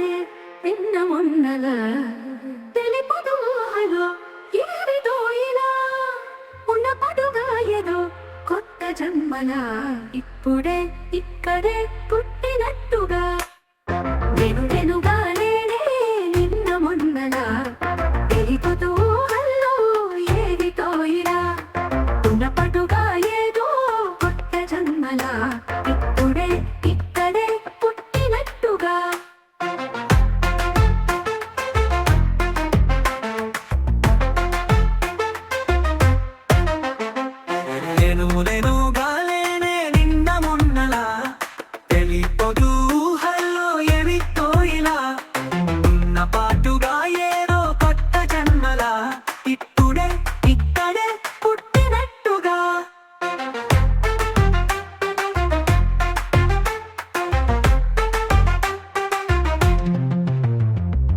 గాలేనే నిన్న మొన్నల తెలిపదు ఊహలో ఏమిటో ఇలా ఉన్నపడుగా ఏదో కొత్త జన్మల ఇప్పుడే ఇక్కడే పుట్టినట్టుగా నేను గాలేనే నిన్న మొన్నల తెలిపదు ఊహల్లో ఏమిటో ఇలా ఉన్నపడుగా ఏదో కొత్త జన్మల ఇప్పుడే ఇక్కడే పుట్టినట్టుగా నేను గాలేనే నిన్న మొన్నలా తెలిపదు ఊహల్లో ఏమిటో ఇలా ఉన్న పాటుగా ఏదో కొత్త జన్మలా ఇప్పుడే ఇక్కడే పుట్టినట్టుగా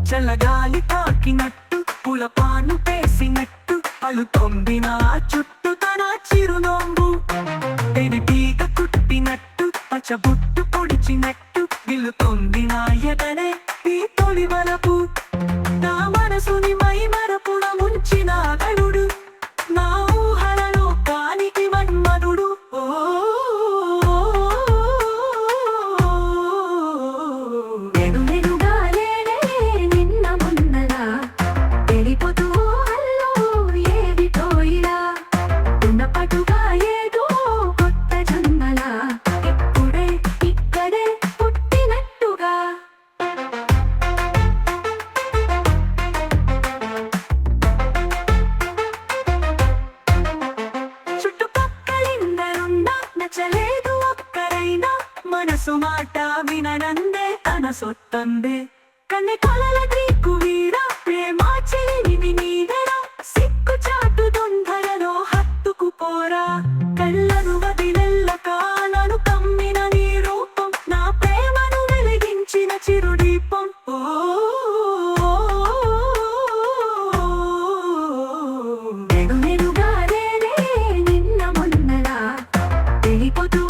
చల్లగాలి తాకినట్టు పులపాను పేసినట్టు పలుతొంది నా చుట్టూ తన చిరునవ్వు తెరిపీక కుట్టినట్టు పచ్చబుట్టు పొడిచినట్టు గిలుతొంది నా ఎదనే ఈ తొలి వలపు నా మనసుని మై మరపున ముంచిన గడుడు నా ఊహలలో కానికి మన్మధుడు నేను గాలేనే నిన్న మొన్నల తెలిపదు ఊహల్లో ఏమిటో ఇలా ఉన్నపటుగా ఏదో కొత్త జన్మల ఇప్పుడే ఇక్కడే పుట్టినట్టుగా చుట్టుపక్కలిందరున్నా నచ్చలేదు ఒక్కరైనా మనసు మాట విననందే తన సొత్తందే కన్నె కొలల దిక్కు వీర ప్రేమ చెలిని నీడరా సిక్కు చాటు దొంధరలో హత్తుకు పోరా కళ్ళను వదిలెల్ల కాలను కమ్మిన నీ రూపం నా ప్రేమను వెలిగించిన చిరుదీపం నేను గాలేనే నిన్న మొన్నలా తెలిపదు